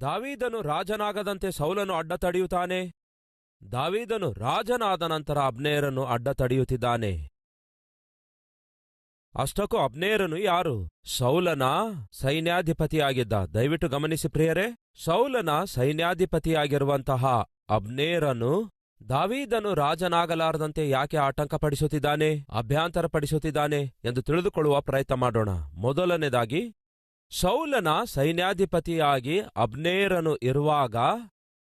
ದಾವೀದನು ರಾಜನಾಗದಂತೆ ಸೌಲನು ಅಡ್ಡ ತಡೆಯುತ್ತಾನೆ. ದಾವೀದನು ರಾಜನಾದ ನಂತರ ಅಬ್ನೇರನು ಅಡ್ಡ ತಡೆಯುತ್ತಿದ್ದಾನೆ. ಅಷ್ಟಕ್ಕೂ ಅಬ್ನೇರನು ಯಾರು? ಸೌಲನ ಸೈನ್ಯಾಧಿಪತಿಯಾಗಿದ್ದ. ದಯವಿಟ್ಟು ಗಮನಿಸಿ ಪ್ರಿಯರೇ, ಸೌಲನ ಸೈನ್ಯಾಧಿಪತಿಯಾಗಿರುವಂತಹ ಅಬ್ನೇರನು ದಾವೀದನು ರಾಜನಾಗಲಾರದಂತೆ ಯಾಕೆ ಆಟಂಕಪಡಿಸುತ್ತಿದ್ದಾನೆ, ಅಭ್ಯಂತರಪಡಿಸುತ್ತಿದ್ದಾನೆ ಎಂದು ತಿಳಿದುಕೊಳ್ಳುವ ಪ್ರಯತ್ನ ಮಾಡೋಣ. ಮೊದಲನೇದಾಗಿ, ಸೌಲನ ಸೈನ್ಯಾಧಿಪತಿಯಾಗಿ ಅಬ್ನೇರನು ಇರುವಾಗ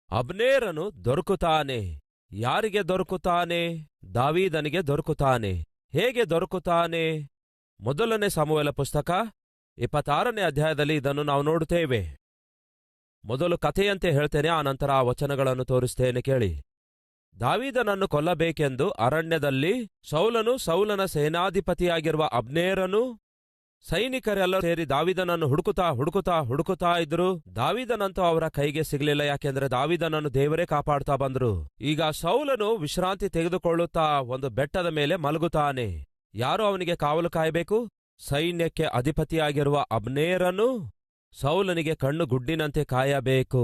ಅಬ್ನೇರನು ದೊರಕುತ್ತಾನೆ. ಯಾರಿಗೆ ದೊರಕುತ್ತಾನೆ? ದಾವೀದನಿಗೆ ದೊರಕುತ್ತಾನೆ. ಹೇಗೆ ದೊರಕುತ್ತಾನೆ? ಮೊದಲನೇ ಸಮುವೇಲ ಪುಸ್ತಕ 26ನೇ ಅಧ್ಯಾಯದಲ್ಲಿ ಇದನ್ನು ನಾವು ನೋಡುತ್ತೇವೆ. ಮೊದಲು ಕಥೆಯಂತೆ ಹೇಳ್ತೇನೆ, ಆನಂತರ ಆ ವಚನಗಳನ್ನು ತೋರಿಸ್ತೇನೆ ಕೇಳಿ. ದಾವೀದನನ್ನು ಕೊಲ್ಲಬೇಕೆಂದು ಅರಣ್ಯದಲ್ಲಿ ಸೌಲನ ಸೇನಾಧಿಪತಿಯಾಗಿರುವ ಅಬ್ನೇರನು ಸೈನಿಕರೆಲ್ಲ ಸೇರಿ ದಾವೀದನನ್ನು ಹುಡುಕುತ್ತಾ ಇದ್ರು. ದಾವೀದನಂತೂ ಅವರ ಕೈಗೆ ಸಿಗಲಿಲ್ಲ, ಯಾಕೆಂದ್ರೆ ದಾವೀದನನ್ನು ದೇವರೇ ಕಾಪಾಡ್ತಾ ಬಂದ್ರು. ಈಗ ಸೌಲನು ವಿಶ್ರಾಂತಿ ತೆಗೆದುಕೊಳ್ಳುತ್ತಾ ಒಂದು ಬೆಟ್ಟದ ಮೇಲೆ ಮಲಗುತ್ತಾನೆ. ಯಾರು ಅವನಿಗೆ ಕಾವಲು ಕಾಯಬೇಕು? ಸೈನ್ಯಕ್ಕೆ ಅಧಿಪತಿಯಾಗಿರುವ ಅಬ್ನೇರನು ಸೌಲನಿಗೆ ಕಣ್ಣು ಗುಡ್ಡಿನಂತೆ ಕಾಯಬೇಕು.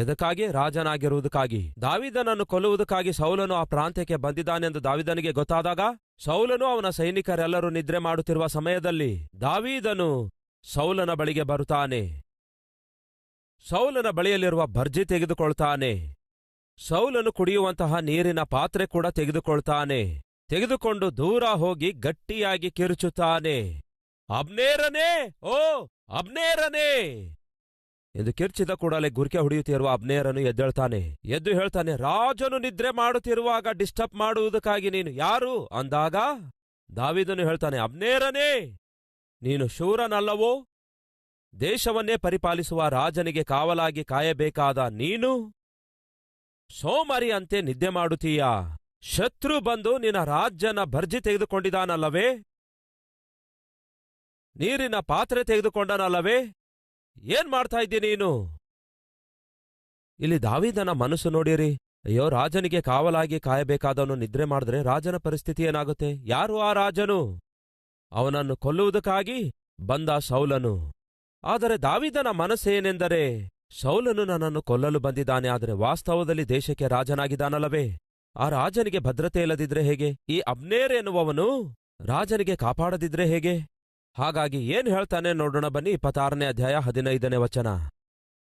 ಎದಕ್ಕಾಗಿ? ರಾಜನಾಗಿರುವುದಕ್ಕಾಗಿ. ದಾವೀದನನ್ನು ಕೊಲ್ಲುವುದಕ್ಕಾಗಿ ಸೌಲನು ಆ ಪ್ರಾಂತ್ಯಕ್ಕೆ ಬಂದಿದ್ದಾನೆಂದು ದಾವೀದನಿಗೆ ಗೊತ್ತಾದಾಗ ಸೌಲನು ಅವನ ಸೈನಿಕರೆಲ್ಲರೂ ನಿದ್ರೆ ಮಾಡುತ್ತಿರುವ ಸಮಯದಲ್ಲಿ ದಾವೀದನು ಸೌಲನ ಬಳಿಗೆ ಬರುತ್ತಾನೆ. ಸೌಲನ ಬಳಿಯಲ್ಲಿರುವ ಭರ್ಜಿ ತೆಗೆದುಕೊಳ್ತಾನೆ. ಸೌಲನು ಕುಡಿಯುವಂತಹ ನೀರಿನ ಪಾತ್ರೆ ಕೂಡ ತೆಗೆದುಕೊಳ್ತಾನೆ. ತೆಗೆದುಕೊಂಡು ದೂರ ಹೋಗಿ ಗಟ್ಟಿಯಾಗಿ ಕಿರುಚುತ್ತಾನೆ, ಅಬ್ನೇರನೇ, ಓ ಅಬ್ನೇರನೇ ಎಂದು ಕಿರ್ಚಿದ ಕೂಡಲೇ ಗುರ್ಕೆ ಹೊಡೆಯುತ್ತಿರುವ ಅಬ್ನೇರನು ಎದ್ದೇಳ್ತಾನೆ. ಎದ್ದು ಹೇಳ್ತಾನೆ, ರಾಜನು ನಿದ್ರೆ ಮಾಡುತ್ತಿರುವಾಗ ಡಿಸ್ಟರ್ಬ್ ಮಾಡುವುದಕ್ಕಾಗಿ ನೀನು ಯಾರು ಅಂದಾಗ ದಾವೀದನು ಹೇಳ್ತಾನೆ, ಅಬ್ನೇರನೇ, ನೀನು ಶೂರನಲ್ಲವೋ? ದೇಶವನ್ನೇ ಪರಿಪಾಲಿಸುವ ರಾಜನಿಗೆ ಕಾವಲಾಗಿ ಕಾಯಬೇಕಾದ ನೀನು ಸೋಮರಿಯಂತೆ ನಿದ್ದೆ ಮಾಡುತ್ತೀಯಾ? ಶತ್ರು ಬಂದು ನಿನ್ನ ರಾಜ್ಯನ ಭರ್ಜಿ ತೆಗೆದುಕೊಂಡಿದ್ದಾನಲ್ಲವೇ? ನೀರಿನ ಪಾತ್ರೆ ತೆಗೆದುಕೊಂಡನಲ್ಲವೇ? ಏನ್ ಮಾಡ್ತಾ ಇದ್ದಿ ನೀನು? ಇಲ್ಲಿ ದಾವೀದನ ಮನಸ್ಸು ನೋಡಿರಿ. ಅಯ್ಯೋ, ರಾಜನಿಗೆ ಕಾವಲಾಗಿ ಕಾಯಬೇಕಾದವನು ನಿದ್ರೆ ಮಾಡಿದ್ರೆ ರಾಜನ ಪರಿಸ್ಥಿತಿ ಏನಾಗುತ್ತೆ? ಯಾರು ಆ ರಾಜನು? ಅವನನ್ನು ಕೊಲ್ಲುವುದಕ್ಕಾಗಿ ಬಂದ ಸೌಲನು. ಆದರೆ ದಾವೀದನ ಮನಸ್ಸೇನೆಂದರೆ, ಸೌಲನು ನನ್ನನ್ನು ಕೊಲ್ಲಲು ಬಂದಿದ್ದಾನೆ, ಆದರೆ ವಾಸ್ತವದಲ್ಲಿ ದೇಶಕ್ಕೆ ರಾಜನಾಗಿದ್ದಾನಲ್ಲವೇ? ಆ ರಾಜನಿಗೆ ಭದ್ರತೆ ಇಲ್ಲದಿದ್ರೆ ಹೇಗೆ? ಈ ಅಬ್ನೇರ್ ಎನ್ನುವವನು ರಾಜನಿಗೆ ಕಾಪಾಡದಿದ್ರೆ ಹೇಗೆ? ಹಾಗಾಗಿ ಏನ್ ಹೇಳ್ತಾನೆ ನೋಡೋಣ ಬನ್ನಿ. 26ನೇ ಅಧ್ಯಾಯ 15ನೇ ವಚನ.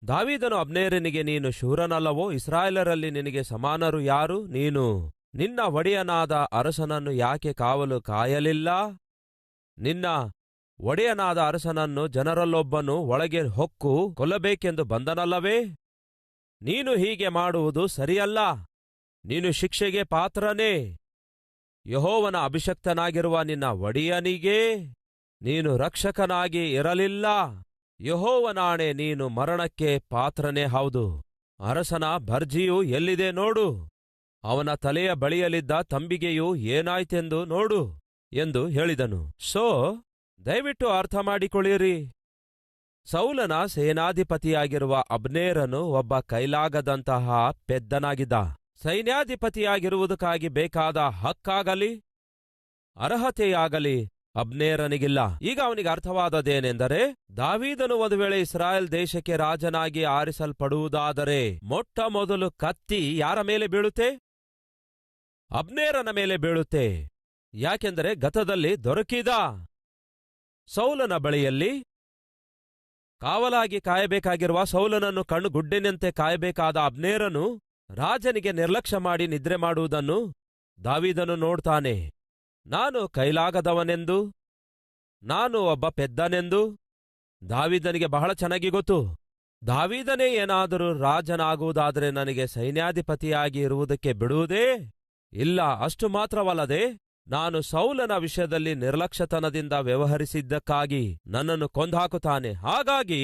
ದಾವೀದನು ಅಬ್ನೇರನಿಗೆ, ನೀನು ಶೂರನಲ್ಲವೋ? ಇಸ್ರಾಯೇಲರಲ್ಲಿ ನಿನಗೆ ಸಮಾನರು ಯಾರು? ನೀನು ನಿನ್ನ ಒಡೆಯನಾದ ಅರಸನನ್ನು ಯಾಕೆ ಕಾವಲು ಕಾಯಲಿಲ್ಲ? ನಿನ್ನ ಒಡೆಯನಾದ ಅರಸನನ್ನು ಜನರಲ್ಲೊಬ್ಬನು ಒಳಗೆ ಹೊಕ್ಕು ಕೊಲ್ಲಬೇಕೆಂದು ಬಂದನಲ್ಲವೇ? ನೀನು ಹೀಗೆ ಮಾಡುವುದು ಸರಿಯಲ್ಲ. ನೀನು ಶಿಕ್ಷೆಗೆ ಪಾತ್ರನೇ. ಯೆಹೋವನ ಅಭಿಷಕ್ತನಾಗಿರುವ ನಿನ್ನ ಒಡೆಯನಿಗೆ ನೀನು ರಕ್ಷಕನಾಗಿ ಇರಲಿಲ್ಲ. ಯೆಹೋವನಾಣೆ, ನೀನು ಮರಣಕ್ಕೆ ಪಾತ್ರನೇ ಹೌದು. ಅರಸನ ಭರ್ಜಿಯು ಎಲ್ಲಿದೆ ನೋಡು, ಅವನ ತಲೆಯ ಬಳಿಯಲ್ಲಿದ್ದ ತಂಬಿಗೆಯು ಏನಾಯ್ತೆಂದು ನೋಡು ಎಂದು ಹೇಳಿದನು. ದಯವಿಟ್ಟು ಅರ್ಥ ಮಾಡಿಕೊಳ್ಳಿರಿ. ಸೌಲನ ಸೇನಾಧಿಪತಿಯಾಗಿರುವ ಅಬ್ನೇರನು ಒಬ್ಬ ಕೈಲಾಗದಂತಹ ಪೆದ್ದನಾಗಿದ್ದ. ಸೈನ್ಯಾಧಿಪತಿಯಾಗಿರುವುದಕ್ಕಾಗಿ ಬೇಕಾದ ಹಕ್ಕಾಗಲಿ ಅರ್ಹತೆಯಾಗಲಿ ಅಬ್ನೇರನಿಗಿಲ್ಲ. ಈಗ ಅವನಿಗೆ ಅರ್ಥವಾದದೇನೆಂದರೆ, ದಾವೀದನು ಒಂದು ವೇಳೆ ಇಸ್ರಾಯೇಲ್ ದೇಶಕ್ಕೆ ರಾಜನಾಗಿ ಆರಿಸಲ್ಪಡುವುದಾದರೆ ಮೊಟ್ಟ ಮೊದಲು ಕತ್ತಿ ಯಾರ ಮೇಲೆ ಬೀಳುತ್ತೆ? ಅಬ್ನೇರನ ಮೇಲೆ ಬೀಳುತ್ತೆ. ಯಾಕೆಂದರೆ ಗತದಲ್ಲಿ ದೊರಕಿದ ಸೌಲನ ಬಳಿಯಲ್ಲಿ ಕಾವಲಾಗಿ ಕಾಯಬೇಕಾಗಿರುವ ಸೌಲನನ್ನು ಕಣ್ಣು ಗುಡ್ಡಿನಂತೆ ಕಾಯಬೇಕಾದ ಅಬ್ನೇರನು ರಾಜನಿಗೆ ನಿರ್ಲಕ್ಷ್ಯ ಮಾಡಿ ನಿದ್ರೆ ಮಾಡುವುದನ್ನು ದಾವೀದನು ನೋಡ್ತಾನೆ. ನಾನು ಕೈಲಾಗದವನೆಂದು, ನಾನು ಒಬ್ಬ ಪೆದ್ದನೆಂದು ದಾವೀದನಿಗೆ ಬಹಳ ಚೆನ್ನಾಗಿ ಗೊತ್ತು. ದಾವೀದನೇ ಏನಾದರೂ ರಾಜನಾಗುವುದಾದರೆ ನನಗೆ ಸೈನ್ಯಾಧಿಪತಿಯಾಗಿ ಇರುವುದಕ್ಕೆ ಬಿಡುವುದೇ ಇಲ್ಲ. ಅಷ್ಟು ಮಾತ್ರವಲ್ಲದೆ, ನಾನು ಸೌಲನ ವಿಷಯದಲ್ಲಿ ನಿರ್ಲಕ್ಷ್ಯತನದಿಂದ ವ್ಯವಹರಿಸಿದ್ದಕ್ಕಾಗಿ ನನ್ನನ್ನು ಕೊಂದಾಕುತ್ತಾನೆ. ಹಾಗಾಗಿ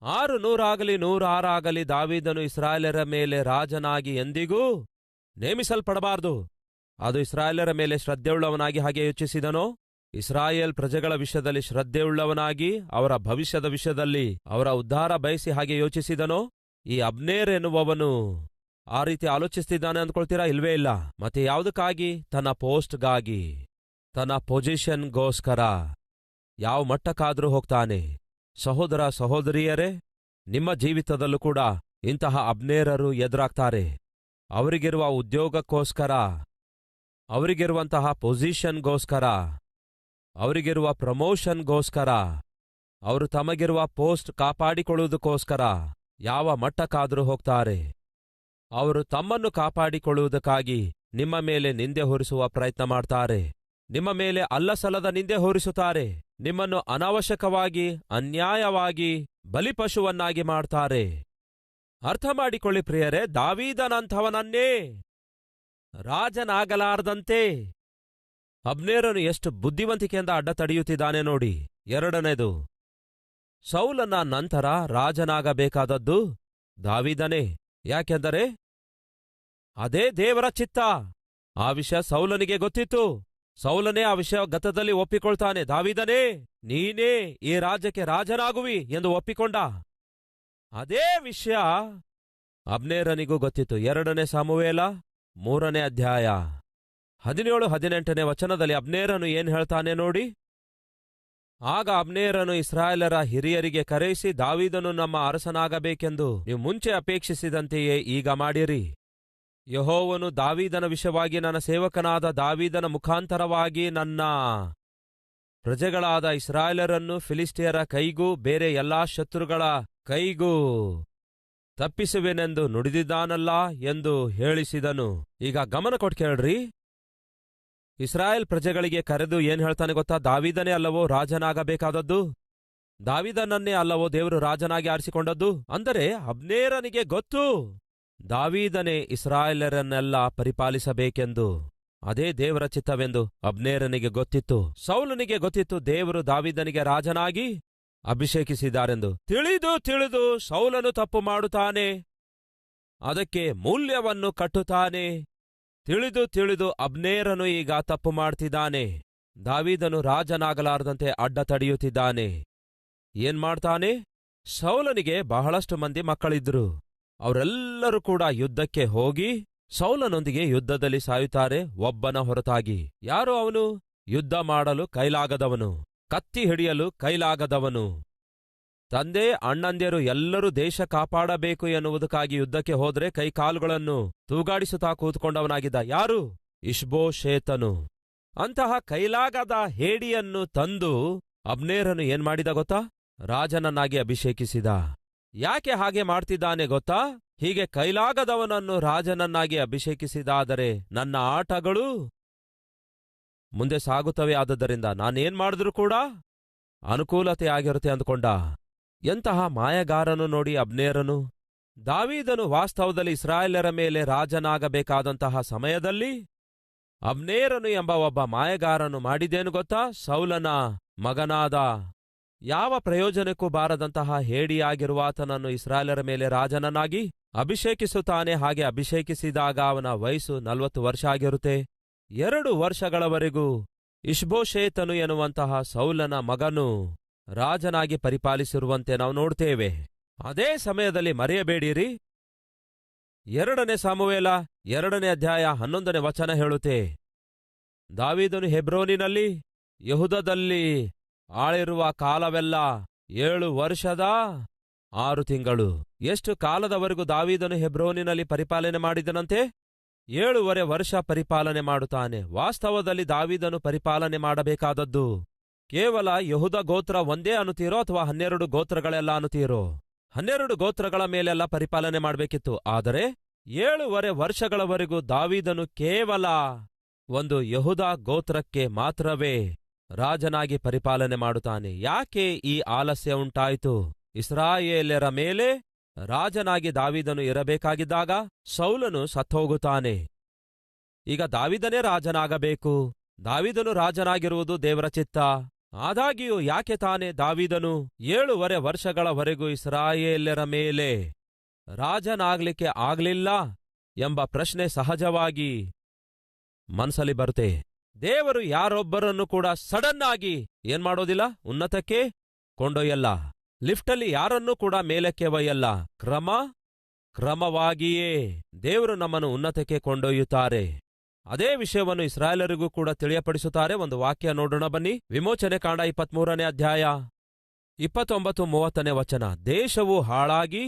600 106 ದಾವೀದನು ಇಸ್ರಾಯೇಲರ ಮೇಲೆ ರಾಜನಾಗಿ ಎಂದಿಗೂ ನೇಮಿಸಲ್ಪಡಬಾರದು. ಅದು ಇಸ್ರಾಯೇಲರ ಮೇಲೆ ಶ್ರದ್ಧೆಯುಳ್ಳವನಾಗಿ ಹಾಗೆ ಯೋಚಿಸಿದನೋ, ಇಸ್ರಾಯೇಲ್ ಪ್ರಜೆಗಳ ವಿಷಯದಲ್ಲಿ ಶ್ರದ್ಧೆಯುಳ್ಳವನಾಗಿ ಅವರ ಭವಿಷ್ಯದ ವಿಷಯದಲ್ಲಿ ಅವರ ಉದ್ಧಾರ ಬಯಸಿ ಹಾಗೆ ಯೋಚಿಸಿದನೋ? ಈ ಅಬ್ನೇರ್ ಎನ್ನುವವನು ಆ ರೀತಿ ಆಲೋಚಿಸ್ತಿದ್ದಾನೆ ಅಂದ್ಕೊಳ್ತೀರಾ? ಇಲ್ವೇ ಇಲ್ಲ. ಮತ್ತೆ ಯಾವುದಕ್ಕಾಗಿ? ತನ್ನ ಪೋಸ್ಟ್ಗಾಗಿ, ತನ್ನ ಪೊಸಿಷನ್ಗೋಸ್ಕರ ಯಾವ ಮಟ್ಟಕ್ಕಾದ್ರೂ ಹೋಗ್ತಾನೆ. ಸಹೋದರ ಸಹೋದರಿಯರೇ, ನಿಮ್ಮ ಜೀವಿತದಲ್ಲೂ ಕೂಡ ಇಂತಹ ಅಬ್ನೇರರು ಎದುರಾಗ್ತಾರೆ. ಅವರಿಗಿರುವ ಉದ್ಯೋಗಕ್ಕೋಸ್ಕರ, ಅವರಿಗಿರುವಂತಹ ಪೊಸಿಷನ್ಗೋಸ್ಕರ, ಅವರಿಗಿರುವ ಪ್ರಮೋಷನ್ಗೋಸ್ಕರ, ಅವರು ತಮಗಿರುವ ಪೋಸ್ಟ್ ಕಾಪಾಡಿಕೊಳ್ಳುವುದಕ್ಕೋಸ್ಕರ ಯಾವ ಮಟ್ಟಕ್ಕಾದರೂ ಹೋಗ್ತಾರೆ. ಅವರು ತಮ್ಮನ್ನು ಕಾಪಾಡಿಕೊಳ್ಳುವುದಕ್ಕಾಗಿ ನಿಮ್ಮ ಮೇಲೆ ನಿಂದೆ ಹೊರಿಸುವ ಪ್ರಯತ್ನ ಮಾಡ್ತಾರೆ. ನಿಮ್ಮ ಮೇಲೆ ಅಲ್ಲಸಲ್ಲದ ನಿಂದೆ ಹೊರಿಸುತ್ತಾರೆ. ನಿಮ್ಮನ್ನು ಅನಾವಶ್ಯಕವಾಗಿ, ಅನ್ಯಾಯವಾಗಿ ಬಲಿಪಶುವನ್ನಾಗಿ ಮಾಡ್ತಾರೆ. ಅರ್ಥ ಮಾಡಿಕೊಳ್ಳಿ ಪ್ರಿಯರೇ, ದಾವೀದನಂಥವನನ್ನೇ ರಾಜನಾಗಲಾರದಂತೆ ಅಬ್ನೇರನು ಎಷ್ಟು ಬುದ್ಧಿವಂತಿಕೆಯಿಂದ ಅಡ್ಡ ತಡೆಯುತ್ತಿದ್ದಾನೆ ನೋಡಿ. ಎರಡನೇದು, ಸೌಲನ ನಂತರ ರಾಜನಾಗಬೇಕಾದದ್ದು ದಾವೀದನೇ. ಯಾಕೆಂದರೆ ಅದೇ ದೇವರ ಚಿತ್ತ. ಆ ವಿಷಯ ಸೌಲನಿಗೆ ಗೊತ್ತಿತ್ತು. ಸೌಲನೇ ಆ ವಿಷಯ ಗತದಲ್ಲಿ ಒಪ್ಪಿಕೊಳ್ತಾನೆ. ದಾವೀದನೇ, ನೀನೇ ಈ ರಾಜ್ಯಕ್ಕೆ ರಾಜನಾಗುವಿ ಎಂದು ಒಪ್ಪಿಕೊಂಡ. ಅದೇ ವಿಷಯ ಅಬ್ನೇರನಿಗೂ ಗೊತ್ತಿತ್ತು. 2 ಸಾಮುವೇಲ 3 ಅಧ್ಯಾಯ 17-18 ವಚನದಲ್ಲಿ ಅಬ್ನೇರನು ಏನ್ ಹೇಳ್ತಾನೆ ನೋಡಿ. ಆಗ ಅಬ್ನೇರನು ಇಸ್ರಾಯೇಲರ ಹಿರಿಯರಿಗೆ ಕರೆಯಿಸಿ, ದಾವೀದನು ನಮ್ಮ ಅರಸನಾಗಬೇಕೆಂದು ನೀವು ಮುಂಚೆ ಅಪೇಕ್ಷಿಸಿದಂತೆಯೇ ಈಗ ಮಾಡಿರಿ. ಯೆಹೋವನು ದಾವೀದನ ವಿಷಯವಾಗಿ ನನ್ನ ಸೇವಕನಾದ ದಾವೀದನ ಮುಖಾಂತರವಾಗಿ ನನ್ನ ಪ್ರಜೆಗಳಾದ ಇಸ್ರಾಯೇಲರನ್ನು ಫಿಲಿಸ್ಟಿಯರ ಕೈಗೂ ಬೇರೆ ಎಲ್ಲಾ ಶತ್ರುಗಳ ಕೈಗೂ ತಪ್ಪಿಸುವೆನೆಂದು ನುಡಿದಿದ್ದಾನಲ್ಲ ಎಂದು ಹೇಳಿಸಿದನು. ಈಗ ಗಮನ ಕೊಟ್ಟು ಕೇಳ್ರಿ. ಇಸ್ರಾಯೇಲ್ ಪ್ರಜೆಗಳಿಗೆ ಕರೆದು ಏನ್ ಹೇಳ್ತಾನೆ ಗೊತ್ತಾ? ದಾವೀದನೇ ಅಲ್ಲವೋ ರಾಜನಾಗಬೇಕಾದದ್ದು? ದಾವೀದನನ್ನೇ ಅಲ್ಲವೋ ದೇವರು ರಾಜನಾಗಿ ಆರಿಸಿಕೊಂಡದ್ದು? ಅಂದರೆ ಅಬ್ನೇರನಿಗೆ ಗೊತ್ತು, ದಾವೀದನೇ ಇಸ್ರಾಯೇಲರನ್ನೆಲ್ಲ ಪರಿಪಾಲಿಸಬೇಕೆಂದು. ಅದೇ ದೇವರ ಚಿತ್ತವೆಂದು ಅಬ್ನೇರನಿಗೆ ಗೊತ್ತಿತ್ತು. ಸೌಲನಿಗೆ ಗೊತ್ತಿತ್ತು, ದೇವರು ದಾವೀದನಿಗೆ ರಾಜನಾಗಿ ಅಭಿಷೇಕಿಸಿದ್ದಾರೆಂದು. ತಿಳಿದು ಸೌಲನು ತಪ್ಪು ಮಾಡುತ್ತಾನೆ, ಅದಕ್ಕೆ ಮೂಲ್ಯವನ್ನು ಕಟ್ಟುತ್ತಾನೆ. ತಿಳಿದು ಅಬ್ನೇರನು ಈಗ ತಪ್ಪು ಮಾಡ್ತಿದ್ದಾನೆ. ದಾವೀದನು ರಾಜನಾಗಲಾರದಂತೆ ಅಡ್ಡ ತಡೆಯುತ್ತಿದ್ದಾನೆ. ಏನ್ ಮಾಡ್ತಾನೆ? ಸೌಲನಿಗೆ ಬಹಳಷ್ಟು ಮಂದಿ ಮಕ್ಕಳಿದ್ರು. ಅವರೆಲ್ಲರೂ ಕೂಡ ಯುದ್ಧಕ್ಕೆ ಹೋಗಿ ಸೌಲನೊಂದಿಗೆ ಯುದ್ಧದಲ್ಲಿ ಸಾಯುತ್ತಾರೆ, ಒಬ್ಬನ ಹೊರತಾಗಿ. ಯಾರು ಅವನು? ಯುದ್ಧ ಮಾಡಲು ಕೈಲಾಗದವನು, ಕತ್ತಿ ಹಿಡಿಯಲು ಕೈಲಾಗದವನು. ತಂದೆ ಅಣ್ಣಂದಿರು ಎಲ್ಲರೂ ದೇಶ ಕಾಪಾಡಬೇಕು ಎನ್ನುವುದಕ್ಕಾಗಿ ಯುದ್ಧಕ್ಕೆ ಹೋದ್ರೆ ಕೈಕಾಲುಗಳನ್ನು ತೂಗಾಡಿಸುತ್ತಾ ಕೂತ್ಕೊಂಡವನಾಗಿದ್ದ. ಯಾರು? ಇಷ್ಬೋಶೇತನು. ಅಂತಹ ಕೈಲಾಗದ ಹೇಡಿಯನ್ನು ತಂದು ಅಬ್ನೇರನು ಏನ್ ಮಾಡಿದ ಗೊತ್ತಾ? ರಾಜನನ್ನಾಗಿ ಅಭಿಷೇಕಿಸಿದ. ಯಾಕೆ ಹಾಗೆ ಮಾಡ್ತಿದ್ದಾನೆ ಗೊತ್ತಾ? ಹೀಗೆ ಕೈಲಾಗದವನನ್ನು ರಾಜನನ್ನಾಗಿ ಅಭಿಷೇಕಿಸಿದಾದರೆ ನನ್ನ ಆಟಗಳು ಮುಂದೆ ಸಾಗುತ್ತವೆ, ಆದದ್ದರಿಂದ ನಾನೇನ್ ಮಾಡಿದ್ರೂ ಕೂಡ ಅನುಕೂಲತೆ ಆಗಿರುತ್ತೆ ಅಂದ್ಕೊಂಡ. ಎಂತಹ ಮಾಯಗಾರನು ನೋಡಿ ಅಬ್ನೇರನು. ದಾವೀದನು ವಾಸ್ತವದಲ್ಲಿ ಇಸ್ರಾಯೇಲರ ಮೇಲೆ ರಾಜನಾಗಬೇಕಾದಂತಹ ಸಮಯದಲ್ಲಿ ಅಬ್ನೇರನು ಎಂಬ ಒಬ್ಬ ಮಾಯಗಾರನು ಮಾಡಿದೇನು ಗೊತ್ತಾ? ಸೌಲನ ಮಗನಾದ, ಯಾವ ಪ್ರಯೋಜನಕ್ಕೂ ಬಾರದಂತಹ ಹೇಡಿಯಾಗಿರುವಾತನನ್ನು ಇಸ್ರಾಯೇಲರ ಮೇಲೆ ರಾಜನನ್ನಾಗಿ ಅಭಿಷೇಕಿಸುತ್ತಾನೆ. ಹಾಗೆ ಅಭಿಷೇಕಿಸಿದಾಗ ಅವನ ವಯಸ್ಸು 40 ವರ್ಷ ಆಗಿರುತ್ತೆ. 2 ವರ್ಷಗಳವರೆಗೂ ಇಷ್ಬೋಶೇತನು ಎನ್ನುವಂತಹ ಸೌಲನ ಮಗನು ರಾಜನಾಗಿ ಪರಿಪಾಲಿಸಿರುವಂತೆ ನಾವು ನೋಡ್ತೇವೆ. ಅದೇ ಸಮಯದಲ್ಲಿ ಮರೆಯಬೇಡಿರಿ, 2 ಸಾಮುವೇಲ 2 ಅಧ್ಯಾಯ 11 ವಚನ ಹೇಳುತ್ತೆ, ದಾವೀದನು ಹೆಬ್ರೋನಿನಲ್ಲಿ ಯೆಹೂದದಲ್ಲಿ ಆಳಿರುವ ಕಾಲವೆಲ್ಲ 7 ವರ್ಷದ 6 ತಿಂಗಳು. ಎಷ್ಟು ಕಾಲದವರೆಗೂ ದಾವೀದನು ಹೆಬ್ರೋನಿನಲ್ಲಿ ಪರಿಪಾಲನೆ ಮಾಡಿದನಂತೆ? 7.5 ವರ್ಷ ಪರಿಪಾಲನೆ ಮಾಡುತ್ತಾನೆ. ವಾಸ್ತವದಲ್ಲಿ ದಾವೀದನು ಪರಿಪಾಲನೆ ಮಾಡಬೇಕಾದದ್ದು ಕೇವಲ ಯೆಹೂದ ಗೋತ್ರ ಒಂದೇ ಅನ್ನುತ್ತೀರೋ ಅಥವಾ 12 ಗೋತ್ರಗಳೆಲ್ಲ ಅನ್ನುತ್ತೀರೋ? 12 ಗೋತ್ರಗಳ ಮೇಲೆಲ್ಲ ಪರಿಪಾಲನೆ ಮಾಡಬೇಕಿತ್ತು. ಆದರೆ 7.5 ವರ್ಷಗಳವರೆಗೂ ದಾವೀದನು ಕೇವಲ ಒಂದು ಯೆಹೂದ ಗೋತ್ರಕ್ಕೆ ಮಾತ್ರವೇ ರಾಜನಾಗಿ ಪರಿಪಾಲನೆ ಮಾಡುತ್ತಾನೆ. ಯಾಕೆ ಈ ಆಲಸ್ಯ ಉಂಟಾಯಿತು? ಇಸ್ರಾಯೇಲ್ಯರ ಮೇಲೆ ರಾಜನಾಗಿ ದಾವೀದನು ಇರಬೇಕಾಗಿದ್ದಾಗ ಸೌಲನು ಸತ್ತೋಗುತ್ತಾನೆ. ಈಗ ದಾವೀದನೇ ರಾಜನಾಗಬೇಕು. ದಾವೀದನು ರಾಜನಾಗಿರುವುದು ದೇವರ ಚಿತ್ತ. ಆದಾಗ್ಯೂ ಯಾಕೆ ತಾನೇ ದಾವೀದನು 7.5 ವರ್ಷಗಳವರೆಗೂ ಇಸ್ರಾಯೇಲ್ಯರ ಮೇಲೆ ರಾಜನಾಗ್ಲಿಕ್ಕೆ ಆಗ್ಲಿಲ್ಲ ಎಂಬ ಪ್ರಶ್ನೆ ಸಹಜವಾಗಿ ಮನಸ್ಸಲ್ಲಿ ಬರುತ್ತೆ. ದೇವರು ಯಾರೊಬ್ಬರನ್ನು ಕೂಡ ಸಡನ್ ಆಗಿ ಏನ್ ಮಾಡೋದಿಲ್ಲ, ಉನ್ನತಕ್ಕೆ ಕೊಂಡೊಯ್ಯಲ್ಲ. ಲಿಫ್ಟಲ್ಲಿ ಯಾರನ್ನೂ ಕೂಡ ಮೇಲಕ್ಕೆ ಒಯ್ಯಲ್ಲ. ಕ್ರಮವಾಗಿಯೇ ದೇವರು ನಮ್ಮನ್ನು ಉನ್ನತಕ್ಕೆ ಕೊಂಡೊಯ್ಯುತ್ತಾರೆ. ಅದೇ ವಿಷಯವನ್ನು ಇಸ್ರಾಯೇಲರಿಗೂ ಕೂಡ ತಿಳಿಯಪಡಿಸುತ್ತಾರೆ. ಒಂದು ವಾಕ್ಯ ನೋಡೋಣ ಬನ್ನಿ. ವಿಮೋಚನೆ ಕಾಂಡ 23 ಅಧ್ಯಾಯ 29-30ನೇ ವಚನ. ದೇಶವು ಹಾಳಾಗಿ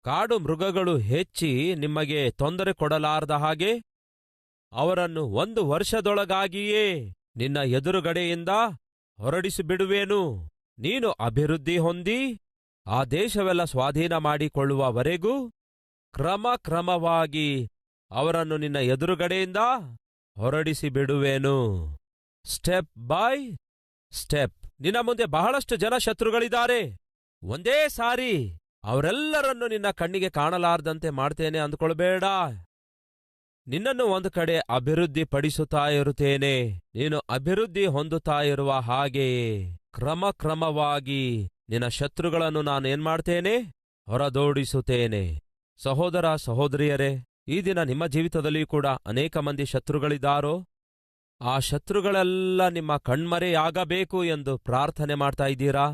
ಕಾಡು ಮೃಗಗಳು ಹೆಚ್ಚಿ ನಿಮಗೆ ತೊಂದರೆ ಕೊಡಲಾರದ ಹಾಗೆ ಅವರನ್ನು 1 ವರ್ಷದೊಳಗಾಗಿಯೇ ನಿನ್ನ ಎದುರುಗಡೆಯಿಂದ ಹೊರಡಿಸಿಬಿಡುವೆನು. ನೀನು ಅಭಿವೃದ್ಧಿ ಹೊಂದಿ ಆ ದೇಶವೆಲ್ಲ ಸ್ವಾಧೀನ ಮಾಡಿಕೊಳ್ಳುವವರೆಗೂ ಕ್ರಮಕ್ರಮವಾಗಿ ಅವರನ್ನು ನಿನ್ನ ಎದುರುಗಡೆಯಿಂದ ಹೊರಡಿಸಿಬಿಡುವೆನು. Step by step. ನಿನ್ನ ಮುಂದೆ ಬಹಳಷ್ಟು ಜನ ಶತ್ರುಗಳಿದ್ದಾರೆ. ಒಂದೇ ಸಾರಿ ಅವರೆಲ್ಲರನ್ನು ನಿನ್ನ ಕಣ್ಣಿಗೆ ಕಾಣಲಾರ್ದಂತೆ ಮಾಡ್ತೇನೆ ಅಂದುಕೊಳ್ಬೇಡ. ನಿನ್ನನ್ನು ಒಂದು ಕಡೆ ಅಭಿವೃದ್ಧಿ ಪಡಿಸುತ್ತಾ ಇರುತ್ತೇನೆ. ನೀನು ಅಭಿವೃದ್ಧಿ ಹೊಂದುತ್ತಾ ಇರುವ ಹಾಗೆಯೇ ಕ್ರಮಕ್ರಮವಾಗಿ ನಿನ್ನ ಶತ್ರುಗಳನ್ನು ನಾನು ಏನ್ಮಾಡ್ತೇನೆ? ಹೊರದೋಡಿಸುತ್ತೇನೆ. ಸಹೋದರ ಸಹೋದರಿಯರೇ, ಈ ದಿನ ನಿಮ್ಮ ಜೀವಿತದಲ್ಲಿಯೂ ಕೂಡ ಅನೇಕ ಮಂದಿ ಶತ್ರುಗಳಿದ್ದಾರೋ? ಆ ಶತ್ರುಗಳೆಲ್ಲ ನಿಮ್ಮ ಕಣ್ಮರೆಯಾಗಬೇಕು ಎಂದು ಪ್ರಾರ್ಥನೆ ಮಾಡ್ತಾ ಇದ್ದೀರಾ?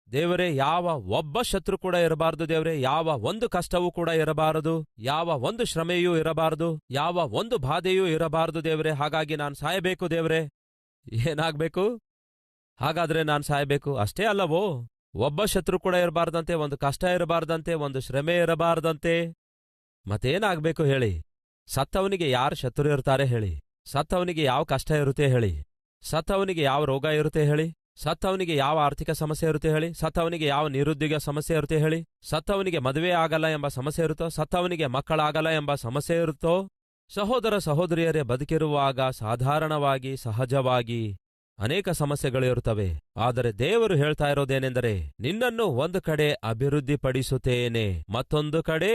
ದೇವರೇ, ಯಾವ ಒಬ್ಬ ಶತ್ರು ಕೂಡ ಇರಬಾರದು ದೇವರೇ. ಯಾವ ಒಂದು ಕಷ್ಟವೂ ಕೂಡ ಇರಬಾರದು. ಯಾವ ಒಂದು ಶ್ರಮೆಯೂ ಇರಬಾರದು. ಯಾವ ಒಂದು ಬಾಧೆಯೂ ಇರಬಾರದು ದೇವರೇ. ಹಾಗಾಗಿ ನಾನು ಸಾಯಬೇಕು ದೇವರೇ. ಏನಾಗ್ಬೇಕು? ಹಾಗಾದ್ರೆ ನಾನು ಸಾಯಬೇಕು ಅಷ್ಟೇ ಅಲ್ಲವೋ? ಒಬ್ಬ ಶತ್ರು ಕೂಡ ಇರಬಾರ್ದಂತೆ, ಒಂದು ಕಷ್ಟ ಇರಬಾರ್ದಂತೆ, ಒಂದು ಶ್ರಮೆ ಇರಬಾರ್ದಂತೆ. ಮತ್ತೇನಾಗ್ಬೇಕು ಹೇಳಿ? ಸತ್ತವನಿಗೆ ಯಾರು ಶತ್ರು ಇರ್ತಾರೆ ಹೇಳಿ? ಸತ್ತವನಿಗೆ ಯಾವ ಕಷ್ಟ ಇರುತ್ತೆ ಹೇಳಿ? ಸತ್ತವನಿಗೆ ಯಾವ ರೋಗ ಇರುತ್ತೆ ಹೇಳಿ? ಸತ್ತವನಿಗೆ ಯಾವ ಆರ್ಥಿಕ ಸಮಸ್ಯೆ ಇರುತ್ತೆ ಹೇಳಿ? ಸತ್ತವನಿಗೆ ಯಾವ ನಿರುದ್ಯೋಗ ಸಮಸ್ಯೆ ಇರುತ್ತೆ ಹೇಳಿ? ಸತ್ತವನಿಗೆ ಮದುವೆ ಆಗಲ್ಲ ಎಂಬ ಸಮಸ್ಯೆ ಇರುತ್ತೋ? ಸತ್ತವನಿಗೆ ಮಕ್ಕಳಾಗಲ್ಲ ಎಂಬ ಸಮಸ್ಯೆ ಇರುತ್ತೋ? ಸಹೋದರ ಸಹೋದರಿಯರೇ, ಬದುಕಿರುವಾಗ ಸಾಧಾರಣವಾಗಿ ಸಹಜವಾಗಿ ಅನೇಕ ಸಮಸ್ಯೆಗಳಿರುತ್ತವೆ. ಆದರೆ ದೇವರು ಹೇಳ್ತಾ ಇರೋದೇನೆಂದರೆ, ನಿನ್ನನ್ನು ಒಂದು ಕಡೆ ಅಭಿವೃದ್ಧಿಪಡಿಸುತ್ತೇನೆ, ಮತ್ತೊಂದು ಕಡೆ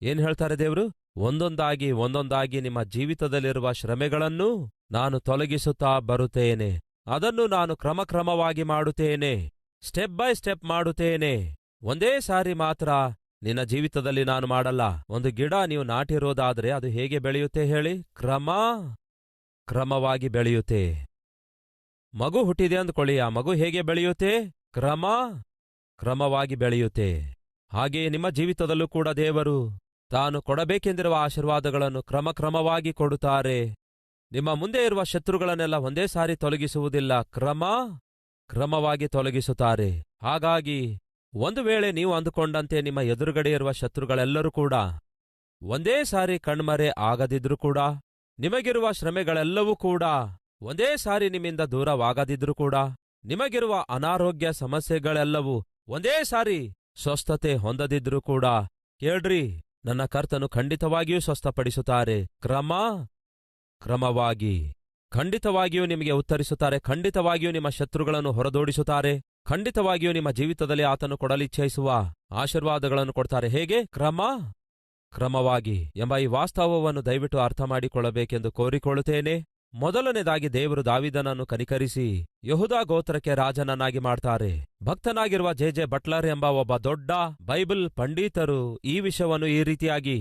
ಏನ್ ಹೇಳ್ತಾರೆ ದೇವರು? ಒಂದೊಂದಾಗಿ ನಿಮ್ಮ ಜೀವಿತದಲ್ಲಿರುವ ಶ್ರಮೆಗಳನ್ನು ನಾನು ತೊಲಗಿಸುತ್ತಾ ಬರುತ್ತೇನೆ. ಅದನ್ನು ನಾನು ಕ್ರಮಕ್ರಮವಾಗಿ ಮಾಡುತ್ತೇನೆ. ಸ್ಟೆಪ್ ಬೈ ಸ್ಟೆಪ್ ಮಾಡುತ್ತೇನೆ. ಒಂದೇ ಸಾರಿ ಮಾತ್ರ ನಿನ್ನ ಜೀವಿತದಲ್ಲಿ ನಾನು ಮಾಡಲ್ಲ. ಒಂದು ಗಿಡ ನೀವು ನಾಟಿರೋದಾದ್ರೆ ಅದು ಹೇಗೆ ಬೆಳೆಯುತ್ತೆ ಹೇಳಿ? ಕ್ರಮವಾಗಿ ಬೆಳೆಯುತ್ತೆ. ಮಗು ಹುಟ್ಟಿದೆ ಅಂದ್ಕೊಳ್ಳಿ, ಆ ಮಗು ಹೇಗೆ ಬೆಳೆಯುತ್ತೆ? ಕ್ರಮವಾಗಿ ಬೆಳೆಯುತ್ತೆ. ಹಾಗೆಯೇ ನಿಮ್ಮ ಜೀವಿತದಲ್ಲೂ ಕೂಡ ದೇವರು ತಾನು ಕೊಡಬೇಕೆಂದಿರುವ ಆಶೀರ್ವಾದಗಳನ್ನು ಕ್ರಮಕ್ರಮವಾಗಿ ಕೊಡುತ್ತಾರೆ. ನಿಮ್ಮ ಮುಂದೆ ಇರುವ ಶತ್ರುಗಳನ್ನೆಲ್ಲ ಒಂದೇ ಸಾರಿ ತೊಲಗಿಸುವುದಿಲ್ಲ, ಕ್ರಮವಾಗಿ ತೊಲಗಿಸುತ್ತಾರೆ. ಹಾಗಾಗಿ ಒಂದು ವೇಳೆ ನೀವು ಅಂದುಕೊಂಡಂತೆ ನಿಮ್ಮ ಎದುರುಗಡೆ ಇರುವ ಶತ್ರುಗಳೆಲ್ಲರೂ ಕೂಡ ಒಂದೇ ಸಾರಿ ಕಣ್ಮರೆ ಆಗದಿದ್ರೂ ಕೂಡ, ನಿಮಗಿರುವ ಶ್ರಮೆಗಳೆಲ್ಲವೂ ಕೂಡ ಒಂದೇ ಸಾರಿ ನಿಮ್ಮಿಂದ ದೂರವಾಗದಿದ್ರೂ ಕೂಡ, ನಿಮಗಿರುವ ಅನಾರೋಗ್ಯ ಸಮಸ್ಯೆಗಳೆಲ್ಲವೂ ಒಂದೇ ಸಾರಿ ಸ್ವಸ್ಥತೆ ಹೊಂದದಿದ್ರೂ ಕೂಡ, ಕೇಳ್ರಿ, ನನ್ನ ಕರ್ತನು ಖಂಡಿತವಾಗಿಯೂ ಸ್ವಸ್ಥಪಡಿಸುತ್ತಾರೆ. ಕ್ರಮವಾಗಿ ಖಂಡಿತವಾಗಿಯೂ ನಿಮಗೆ ಉತ್ತರಿಸುತ್ತಾರೆ. ಖಂಡಿತವಾಗಿಯೂ ನಿಮ್ಮ ಶತ್ರುಗಳನ್ನು ಹೊರದೋಡಿಸುತ್ತಾರೆ. ಖಂಡಿತವಾಗಿಯೂ ನಿಮ್ಮ ಜೀವಿತದಲ್ಲಿ ಆತನು ಕೊಡಲಿಚ್ಛಯಿಸುವ ಆಶೀರ್ವಾದಗಳನ್ನು ಕೊಡ್ತಾರೆ. ಹೇಗೆ? ಕ್ರಮವಾಗಿ ಎಂಬ ಈ ವಾಸ್ತವವನ್ನು ದಯವಿಟ್ಟು ಅರ್ಥ ಮಾಡಿಕೊಳ್ಳಬೇಕೆಂದು ಕೋರಿಕೊಳ್ಳುತ್ತೇನೆ. ಮೊದಲನೇದಾಗಿ ದೇವರು ದಾವೀದನನ್ನು ಕನಿಕರಿಸಿ ಯೆಹೂದ ಗೋತ್ರಕ್ಕೆ ರಾಜನನ್ನಾಗಿ ಮಾಡ್ತಾರೆ. ಭಕ್ತನಾಗಿರುವ ಜೆ ಬಟ್ಲರ್ ಎಂಬ ಒಬ್ಬ ದೊಡ್ಡ ಬೈಬಲ್ ಪಂಡಿತರು ಈ ವಿಷಯವನ್ನು ಈ ರೀತಿಯಾಗಿ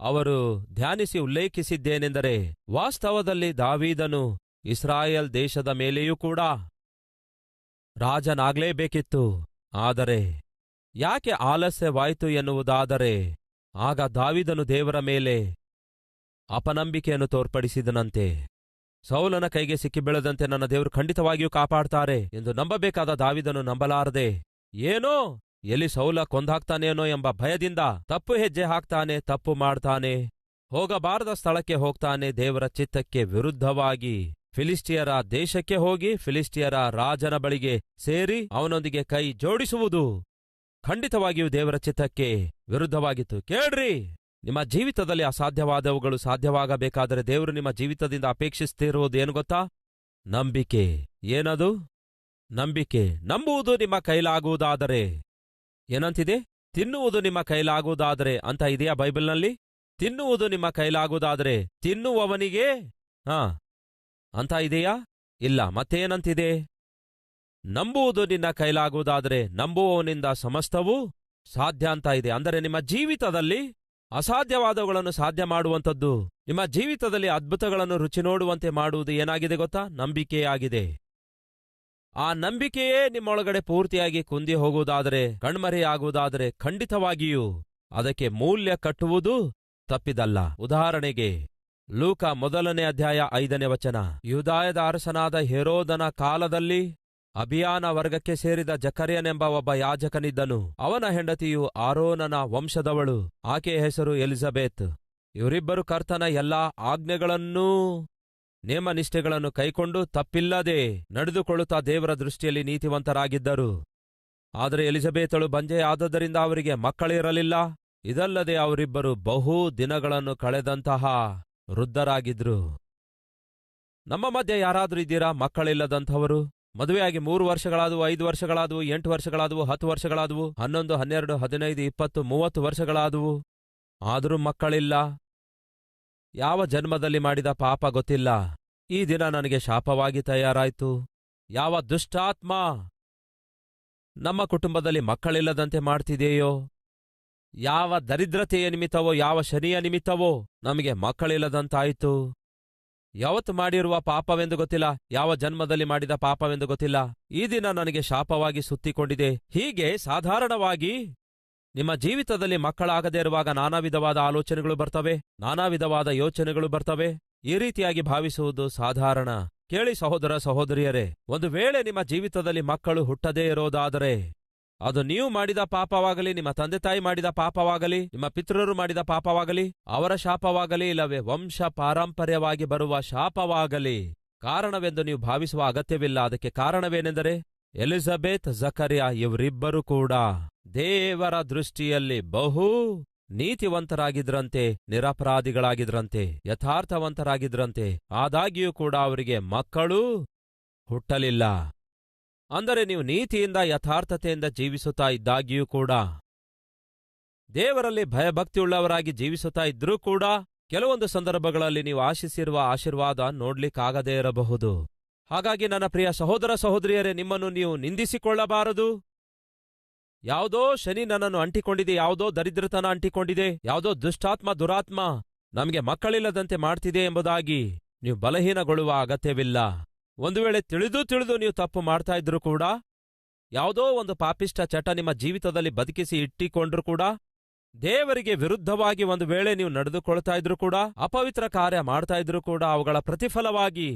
ಅವರು ಧ್ಯಾನಿಸಿ ಉಲ್ಲೇಖಿಸಿದ್ದೇನೆಂದರೆ, ವಾಸ್ತವದಲ್ಲಿ ದಾವೀದನು ಇಸ್ರಾಯೇಲ್ ದೇಶದ ಮೇಲೆಯೂ ಕೂಡ ರಾಜನಾಗ್ಲೇಬೇಕಿತ್ತು. ಆದರೆ ಯಾಕೆ ಆಲಸ್ಯವಾಯಿತು ಎನ್ನುವುದಾದರೆ, ಆಗ ದಾವೀದನು ದೇವರ ಮೇಲೆ ಅಪನಂಬಿಕೆಯನ್ನು ತೋರ್ಪಡಿಸಿದನಂತೆ. ಸೌಲನ ಕೈಗೆ ಸಿಕ್ಕಿಬೀಳದಂತೆ ನನ್ನ ದೇವರು ಖಂಡಿತವಾಗಿಯೂ ಕಾಪಾಡ್ತಾರೆ ಎಂದು ನಂಬಬೇಕಾದ ದಾವೀದನು ನಂಬಲಾರದೆ, ಏನೋ ಎಲ್ಲಿ ಸೌಲ ಕೊಂದಾಕ್ತಾನೇನೋ ಎಂಬ ಭಯದಿಂದ ತಪ್ಪು ಹೆಜ್ಜೆ ಹಾಕ್ತಾನೆ, ತಪ್ಪು ಮಾಡ್ತಾನೆ, ಹೋಗಬಾರದ ಸ್ಥಳಕ್ಕೆ ಹೋಗ್ತಾನೆ. ದೇವರ ಚಿತ್ತಕ್ಕೆ ವಿರುದ್ಧವಾಗಿ ಫಿಲಿಸ್ಟಿಯರ ದೇಶಕ್ಕೆ ಹೋಗಿ ಫಿಲಿಸ್ಟಿಯರ ರಾಜನ ಬಳಿಗೆ ಸೇರಿ ಅವನೊಂದಿಗೆ ಕೈ ಜೋಡಿಸುವುದು ಖಂಡಿತವಾಗಿಯೂ ದೇವರ ಚಿತ್ತಕ್ಕೆ ವಿರುದ್ಧವಾಗಿತ್ತು. ಕೇಳ್ರಿ, ನಿಮ್ಮ ಜೀವಿತದಲ್ಲಿ ಅಸಾಧ್ಯವಾದವುಗಳು ಸಾಧ್ಯವಾಗಬೇಕಾದರೆ ದೇವರು ನಿಮ್ಮ ಜೀವಿತದಿಂದ ಅಪೇಕ್ಷಿಸುತ್ತಿರುವುದೇನು ಗೊತ್ತಾ? ನಂಬಿಕೆ. ಏನದು? ನಂಬಿಕೆ. ನಂಬುವುದು ನಿಮ್ಮ ಕೈಲಾಗುವುದಾದರೆ. ಏನಂತಿದೆ? ತಿನ್ನುವುದು ನಿಮ್ಮ ಕೈಲಾಗುವುದಾದರೆ ಅಂತ ಇದೆಯಾ ಬೈಬಲ್ನಲ್ಲಿ? ತಿನ್ನುವುದು ನಿಮ್ಮ ಕೈಲಾಗುವುದಾದರೆ ತಿನ್ನುವವನಿಗೆ ಅಂತ ಇದೆಯಾ? ಇಲ್ಲ. ಮತ್ತೇನಂತಿದೆ? ನಂಬುವುದು ನಿನ್ನ ಕೈಲಾಗುವುದಾದರೆ ನಂಬುವವನಿಂದ ಸಮಸ್ತವೂ ಸಾಧ್ಯ ಅಂತ ಇದೆ. ಅಂದರೆ ನಿಮ್ಮ ಜೀವಿತದಲ್ಲಿ ಅಸಾಧ್ಯವಾದವುಗಳನ್ನು ಸಾಧ್ಯ ಮಾಡುವಂಥದ್ದು, ನಿಮ್ಮ ಜೀವಿತದಲ್ಲಿ ಅದ್ಭುತಗಳನ್ನು ರುಚಿ ನೋಡುವಂತೆ ಮಾಡುವುದು ಏನಾಗಿದೆ ಗೊತ್ತಾ? ನಂಬಿಕೆಯಾಗಿದೆ. ಆ ನಂಬಿಕೆಯೇ ನಿಮ್ಮೊಳಗಡೆ ಪೂರ್ತಿಯಾಗಿ ಕುಂದಿ ಹೋಗುವುದಾದರೆ, ಕಣ್ಮರೆಯಾಗುವುದಾದರೆ ಖಂಡಿತವಾಗಿಯೂ ಅದಕ್ಕೆ ಮೂಲ್ಯ ಕಟ್ಟುವುದು ತಪ್ಪಿದಲ್ಲ. ಉದಾಹರಣೆಗೆ ಲೂಕ 1ನೇ ಅಧ್ಯಾಯ 5ನೇ ವಚನ. ಯೂದಾಯದ ಅರಸನಾದ ಹೆರೋದನ ಕಾಲದಲ್ಲಿ ಅಭಿಯಾನ ವರ್ಗಕ್ಕೆ ಸೇರಿದ ಜಕರ್ಯನೆಂಬ ಒಬ್ಬ ಯಾಜಕನಿದ್ದನು. ಅವನ ಹೆಂಡತಿಯು ಆರೋನನ ವಂಶದವಳು. ಆಕೆಯ ಹೆಸರು ಎಲಿಜಬೆತ್. ಇವರಿಬ್ಬರು ಕರ್ತನ ಎಲ್ಲಾ ಆಜ್ಞೆಗಳನ್ನೂ ನೇಮನಿಷ್ಠೆಗಳನ್ನು ಕೈಕೊಂಡು ತಪ್ಪಿಲ್ಲದೆ ನಡೆದುಕೊಳ್ಳುತ್ತಾ ದೇವರ ದೃಷ್ಟಿಯಲ್ಲಿ ನೀತಿವಂತರಾಗಿದ್ದರು. ಆದರೆ ಎಲಿಜಬೆತಳು ಬಂಜೆಯಾದದರಿಂದ ಅವರಿಗೆ ಮಕ್ಕಳಿರಲಿಲ್ಲ. ಇದಲ್ಲದೆ ಅವರಿಬ್ಬರು ಬಹು ದಿನಗಳನ್ನು ಕಳೆದಂತಹ ವೃದ್ಧರಾಗಿದ್ರು. ನಮ್ಮ ಮಧ್ಯೆ ಯಾರಾದ್ರೂ ಇದ್ದೀರಾ ಮಕ್ಕಳಿಲ್ಲದಂಥವರು? ಮದುವೆಯಾಗಿ 3 ವರ್ಷಗಳಾದವು, 5 ವರ್ಷಗಳಾದವು, 8 ವರ್ಷಗಳಾದವು, 10 ವರ್ಷಗಳಾದವು, 11, 12, 15, 20, 30 ವರ್ಷಗಳಾದವು. ಆದರೂ ಮಕ್ಕಳಿಲ್ಲ. ಯಾವ ಜನ್ಮದಲ್ಲಿ ಮಾಡಿದ ಪಾಪ ಗೊತ್ತಿಲ್ಲ. ಈ ದಿನ ನನಗೆ ಶಾಪವಾಗಿ ತಯಾರಾಯ್ತು. ಯಾವ ದುಷ್ಟಾತ್ಮ ನಮ್ಮ ಕುಟುಂಬದಲ್ಲಿ ಮಕ್ಕಳಿಲ್ಲದಂತೆ ಮಾಡ್ತಿದೆಯೋ, ಯಾವ ದರಿದ್ರತೆಯ ನಿಮಿತ್ತವೋ, ಯಾವ ಶನಿಯ ನಿಮಿತ್ತವೋ ನಮಗೆ ಮಕ್ಕಳಿಲ್ಲದಂತಾಯಿತು. ಯಾವತ್ತು ಮಾಡಿರುವ ಪಾಪವೆಂದು ಗೊತ್ತಿಲ್ಲ, ಯಾವ ಜನ್ಮದಲ್ಲಿ ಮಾಡಿದ ಪಾಪವೆಂದು ಗೊತ್ತಿಲ್ಲ. ಈ ದಿನ ನನಗೆ ಶಾಪವಾಗಿ ಸುತ್ತಿಕೊಂಡಿದೆ. ಹೀಗೆ ಸಾಧಾರಣವಾಗಿ ನಿಮ್ಮ ಜೀವಿತದಲ್ಲಿ ಮಕ್ಕಳಾಗದೇ ಇರುವಾಗ ನಾನಾ ವಿಧವಾದ ಆಲೋಚನೆಗಳು ಬರ್ತವೆ, ನಾನಾ ವಿಧವಾದ ಯೋಚನೆಗಳು ಬರ್ತವೆ. ಈ ರೀತಿಯಾಗಿ ಭಾವಿಸುವುದು ಸಾಧಾರಣ. ಕೇಳಿ ಸಹೋದರ ಸಹೋದರಿಯರೇ, ಒಂದು ವೇಳೆ ನಿಮ್ಮ ಜೀವಿತದಲ್ಲಿ ಮಕ್ಕಳು ಹುಟ್ಟದೇ ಇರೋದಾದರೆ ಅದು ನೀವು ಮಾಡಿದ ಪಾಪವಾಗಲಿ, ನಿಮ್ಮ ತಂದೆ ತಾಯಿ ಮಾಡಿದ ಪಾಪವಾಗಲಿ, ನಿಮ್ಮ ಪಿತೃರು ಮಾಡಿದ ಪಾಪವಾಗಲಿ, ಅವರ ಶಾಪವಾಗಲಿ, ಇಲ್ಲವೇ ವಂಶ ಪಾರಂಪರ್ಯವಾಗಿ ಬರುವ ಶಾಪವಾಗಲಿ ಕಾರಣವೆಂದು ನೀವು ಭಾವಿಸುವ ಅಗತ್ಯವಿಲ್ಲ. ಅದಕ್ಕೆ ಕಾರಣವೇನೆಂದರೆ ಎಲಿಜಬೆತ್, ಜಕರ್ಯ ಇವರಿಬ್ಬರೂ ಕೂಡ ದೇವರ ದೃಷ್ಟಿಯಲ್ಲಿ ಬಹು ನೀತಿವಂತರಾಗಿದ್ರಂತೆ, ನಿರಪರಾಧಿಗಳಾಗಿದ್ರಂತೆ, ಯಥಾರ್ಥವಂತರಾಗಿದ್ರಂತೆ. ಆದಾಗ್ಯೂ ಕೂಡ ಅವರಿಗೆ ಮಕ್ಕಳು ಹುಟ್ಟಲಿಲ್ಲ. ಅಂದರೆ ನೀವು ನೀತಿಯಿಂದ ಯಥಾರ್ಥತೆಯಿಂದ ಜೀವಿಸುತ್ತಾ ಇದ್ದಾಗ್ಯೂ ಕೂಡ, ದೇವರಲ್ಲಿ ಭಯಭಕ್ತಿಯುಳ್ಳವರಾಗಿ ಜೀವಿಸುತ್ತಾ ಇದ್ರೂ ಕೂಡ ಕೆಲವೊಂದು ಸಂದರ್ಭಗಳಲ್ಲಿ ನೀವು ಆಶಿಸಿರುವ ಆಶೀರ್ವಾದ ನೋಡ್ಲಿಕ್ಕಾಗದೇ ಇರಬಹುದು. ಹಾಗಾಗಿ ನನ್ನ ಪ್ರಿಯ ಸಹೋದರ ಸಹೋದರಿಯರೇ, ನಿಮ್ಮನ್ನು ನೀವು ನಿಂದಿಸಿಕೊಳ್ಳಬಾರದು. ಯಾವುದೋ ಶನಿ ನನ್ನನ್ನು ಅಂಟಿಕೊಂಡಿದೆ, ಯಾವುದೋ ದರಿದ್ರತನ ಅಂಟಿಕೊಂಡಿದೆ, ಯಾವುದೋ ದುಷ್ಟಾತ್ಮ ದುರಾತ್ಮ ನಮಗೆ ಮಕ್ಕಳಿಲ್ಲದಂತೆ ಮಾಡ್ತಿದೆ ಎಂಬುದಾಗಿ ನೀವು ಬಲಹೀನಗೊಳ್ಳುವ ಅಗತ್ಯವಿಲ್ಲ. ಒಂದು ವೇಳೆ ತಿಳಿದು ನೀವು ತಪ್ಪು ಮಾಡ್ತಾ ಇದ್ರೂ ಕೂಡ, ಯಾವುದೋ ಒಂದು ಪಾಪಿಷ್ಟ ಚಟ ನಿಮ್ಮ ಜೀವಿತದಲ್ಲಿ ಬದುಕಿಸಿ ಇಟ್ಟಿಕೊಂಡ್ರೂ ಕೂಡ, ದೇವರಿಗೆ ವಿರುದ್ಧವಾಗಿ ಒಂದು ವೇಳೆ ನೀವು ನಡೆದುಕೊಳ್ತಾ ಇದ್ರೂ ಕೂಡ, ಅಪವಿತ್ರ ಕಾರ್ಯ ಮಾಡ್ತಾ ಇದ್ರೂ ಕೂಡ, ಅವುಗಳ ಪ್ರತಿಫಲವಾಗಿ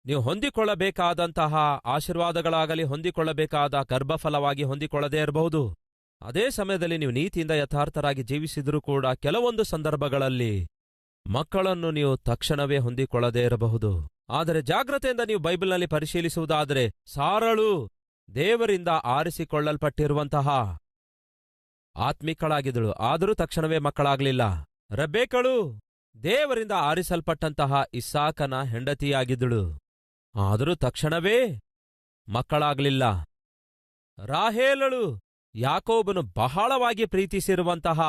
ನೀವು ಹೊಂದಿಕೊಳ್ಳಬೇಕಾದಂತಹ ಆಶೀರ್ವಾದಗಳಾಗಲಿ, ಹೊಂದಿಕೊಳ್ಳಬೇಕಾದ ಗರ್ಭಫಲವಾಗಿ ಹೊಂದಿಕೊಳ್ಳದೇ ಇರಬಹುದು. ಅದೇ ಸಮಯದಲ್ಲಿ ನೀವು ನೀತಿಯಿಂದ ಯಥಾರ್ಥರಾಗಿ ಜೀವಿಸಿದ್ರೂ ಕೂಡ ಕೆಲವೊಂದು ಸಂದರ್ಭಗಳಲ್ಲಿ ಮಕ್ಕಳನ್ನು ನೀವು ತಕ್ಷಣವೇ ಹೊಂದಿಕೊಳ್ಳದೇ ಇರಬಹುದು. ಆದರೆ ಜಾಗ್ರತೆಯಿಂದ ನೀವು ಬೈಬಲ್ನಲ್ಲಿ ಪರಿಶೀಲಿಸುವುದಾದರೆ, ಸಾರಳು ದೇವರಿಂದ ಆರಿಸಿಕೊಳ್ಳಲ್ಪಟ್ಟಿರುವಂತಹ ಆತ್ಮಿಕಳಾಗಿದ್ದಳು, ಆದರೂ ತಕ್ಷಣವೇ ಮಕ್ಕಳಾಗಲಿಲ್ಲ. ರೆಬೆಕ್ಕಳು ದೇವರಿಂದ ಆರಿಸಲ್ಪಟ್ಟಂತಹ ಇಸಾಕನ ಹೆಂಡತಿಯಾಗಿದ್ದಳು, ಆದರೂ ತಕ್ಷಣವೇ ಮಕ್ಕಳಾಗಲಿಲ್ಲ. ರಾಹೇಲಳು ಯಾಕೋಬನು ಬಹಳವಾಗಿ ಪ್ರೀತಿಸಿರುವಂತಹ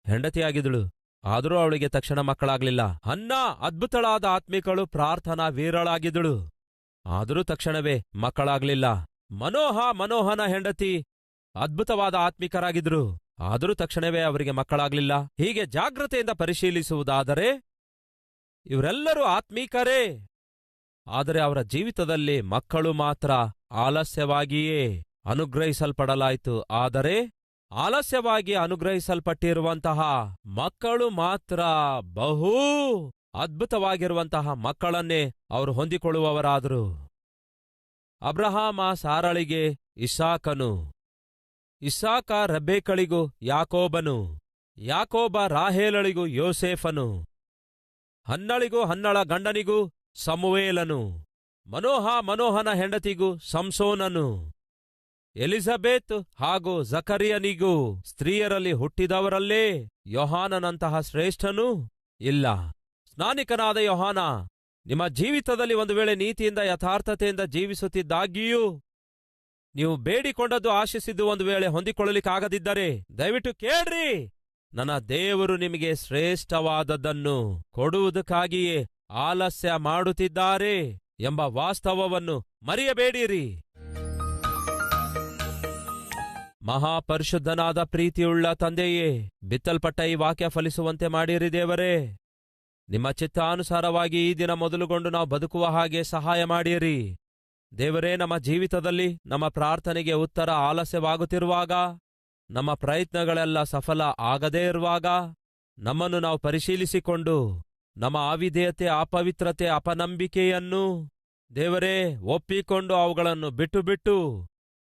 ಹೆಂಡತಿಯಾಗಿದ್ದಳು, ಆದರೂ ಅವಳಿಗೆ ತಕ್ಷಣ ಮಕ್ಕಳಾಗಲಿಲ್ಲ. ಹನ್ನ ಅದ್ಭುತಳಾದ ಆತ್ಮಿಕಳು, ಪ್ರಾರ್ಥನಾ ವೀರಳಾಗಿದ್ದಳು, ಆದರೂ ತಕ್ಷಣವೇ ಮಕ್ಕಳಾಗಲಿಲ್ಲ. ಮನೋಹನ ಹೆಂಡತಿ ಅದ್ಭುತವಾದ ಆತ್ಮಿಕರಾಗಿದ್ರು, ಆದರೂ ತಕ್ಷಣವೇ ಅವರಿಗೆ ಮಕ್ಕಳಾಗಲಿಲ್ಲ. ಹೀಗೆ ಜಾಗ್ರತೆಯಿಂದ ಪರಿಶೀಲಿಸುವುದಾದರೆ ಇವರೆಲ್ಲರೂ ಆತ್ಮೀಕರೇ, ಆದರೆ ಅವರ ಜೀವಿತದಲ್ಲಿ ಮಕ್ಕಳು ಮಾತ್ರ ಆಲಸ್ಯವಾಗಿಯೇ ಅನುಗ್ರಹಿಸಲ್ಪಡಲಾಯಿತು. ಆದರೆ ಆಲಸ್ಯವಾಗಿ ಅನುಗ್ರಹಿಸಲ್ಪಟ್ಟಿರುವಂತಹ ಮಕ್ಕಳು ಮಾತ್ರ ಬಹು ಅದ್ಭುತವಾಗಿರುವಂತಹ ಮಕ್ಕಳನ್ನೇ ಅವರು ಹೊಂದಿಕೊಳ್ಳುವವರಾದರು. ಅಬ್ರಹಾಮ ಸಾರಳಿಗೆ ಇಸಾಕನು, ಇಸಾಕ ರೆಬೆಕ್ಕಳಿಗೂ ಯಾಕೋಬನು, ಯಾಕೋಬ ರಾಹೇಲಳಿಗೂ ಯೋಸೇಫನು, ಹನ್ನಳಿಗೂ ಹನ್ನಳ ಗಂಡನಿಗೂ ಸಮುವೇಲನು, ಮನೋಹನ ಹೆಂಡತಿಗೂ ಸಂಸೋನನು, ಎಲಿಜಬೆತ್ ಹಾಗೂ ಜಕರ್ಯನಿಗೂ ಸ್ತ್ರೀಯರಲ್ಲಿ ಹುಟ್ಟಿದವರಲ್ಲೇ ಯೋಹಾನನಂತಹ ಶ್ರೇಷ್ಠನೂ ಇಲ್ಲ. ಸ್ನಾನಿಕನಾದ ಯೋಹಾನ ನಿಮ್ಮ ಜೀವಿತದಲ್ಲಿ ಒಂದು ವೇಳೆ ನೀತಿಯಿಂದ ಯಥಾರ್ಥತೆಯಿಂದ ಜೀವಿಸುತ್ತಿದ್ದಾಗಿಯೂ ನೀವು ಬೇಡಿಕೊಂಡದ್ದು ಆಶಿಸಿದ್ದು ಒಂದು ವೇಳೆ ಹೊಂದಿಕೊಳ್ಳಲಿಕ್ಕಾಗದಿದ್ದರೆ ದಯವಿಟ್ಟು ಕೇಳ್ರಿ, ನನ್ನ ದೇವರು ನಿಮಗೆ ಶ್ರೇಷ್ಠವಾದದ್ದನ್ನು ಕೊಡುವುದಕ್ಕಾಗಿಯೇ ಆಲಸ್ಯ ಮಾಡುತ್ತಿದ್ದಾರೆ ಎಂಬ ವಾಸ್ತವವನ್ನು ಮರೆಯಬೇಡಿರಿ. ಮಹಾಪರಿಶುದ್ಧನಾದ ಪ್ರೀತಿಯುಳ್ಳ ತಂದೆಯೇ, ಬಿತ್ತಲ್ಪಟ್ಟ ಈ ವಾಕ್ಯ ಫಲಿಸುವಂತೆ ಮಾಡಿರಿ ದೇವರೇ. ನಿಮ್ಮ ಚಿತ್ತಾನುಸಾರವಾಗಿ ಈ ದಿನ ಮೊದಲುಗೊಂಡು ನಾವು ಬದುಕುವ ಹಾಗೆ ಸಹಾಯ ಮಾಡಿರಿ ದೇವರೇ. ನಮ್ಮ ಜೀವಿತದಲ್ಲಿ ನಮ್ಮ ಪ್ರಾರ್ಥನೆಗೆ ಉತ್ತರ ಆಲಸ್ಯವಾಗುತ್ತಿರುವಾಗ, ನಮ್ಮ ಪ್ರಯತ್ನಗಳೆಲ್ಲ ಸಫಲ ಆಗದೇ ಇರುವಾಗ, ನಮ್ಮನ್ನು ನಾವು ಪರಿಶೀಲಿಸಿಕೊಂಡು ನಮ್ಮ ಅವಿಧೇಯತೆ, ಅಪವಿತ್ರತೆ, ಅಪನಂಬಿಕೆಯನ್ನು ದೇವರೇ, ಒಪ್ಪಿಕೊಂಡು ಅವುಗಳನ್ನು ಬಿಟ್ಟು ಬಿಟ್ಟು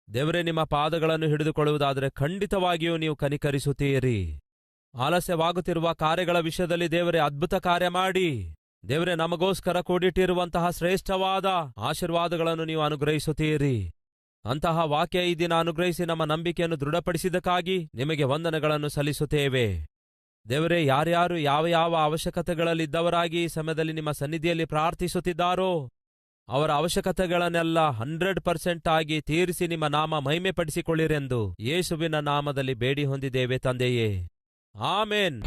ದೇವರೇ ನಿಮ್ಮ ಪಾದಗಳನ್ನು ಹಿಡಿದುಕೊಳ್ಳುವುದಾದರೆ ಖಂಡಿತವಾಗಿಯೂ ನೀವು ಕನಿಕರಿಸುತ್ತೀರಿ. ಆಲಸ್ಯವಾಗುತ್ತಿರುವ ಕಾರ್ಯಗಳ ವಿಷಯದಲ್ಲಿ ದೇವರೇ ಅದ್ಭುತ ಕಾರ್ಯ ಮಾಡಿ, ದೇವರೇ ನಮಗೋಸ್ಕರ ಕೂಡಿಟ್ಟಿರುವಂತಹ ಶ್ರೇಷ್ಠವಾದ ಆಶೀರ್ವಾದಗಳನ್ನು ನೀವು ಅನುಗ್ರಹಿಸುತ್ತೀರಿ. ಅಂತಹ ವಾಕ್ಯ ಈ ದಿನ ಅನುಗ್ರಹಿಸಿ ನಮ್ಮ ನಂಬಿಕೆಯನ್ನು ದೃಢಪಡಿಸಿದ್ದಕ್ಕಾಗಿ ನಿಮಗೆ ವಂದನೆಗಳನ್ನು ಸಲ್ಲಿಸುತ್ತೇವೆ. ದೇವರೇ, ಯಾರ್ಯಾರು ಯಾವ ಯಾವ ಅವಶ್ಯಕತೆಗಳಲ್ಲಿದ್ದವರಾಗಿ ಈ ಸಮಯದಲ್ಲಿ ನಿಮ್ಮ ಸನ್ನಿಧಿಯಲ್ಲಿ ಪ್ರಾರ್ಥಿಸುತ್ತಿದ್ದಾರೋ ಅವರ ಅವಶ್ಯಕತೆಗಳನ್ನೆಲ್ಲ 100% ಆಗಿ ತೀರಿಸಿ ನಿಮ್ಮ ನಾಮ ಮಹಿಮೆಪಡಿಸಿಕೊಳ್ಳಿರೆಂದು ಯೇಸುವಿನ ನಾಮದಲ್ಲಿ ಬೇಡಿ ಹೊಂದಿದ್ದೇವೆ ತಂದೆಯೇ, ಆಮೇನ್.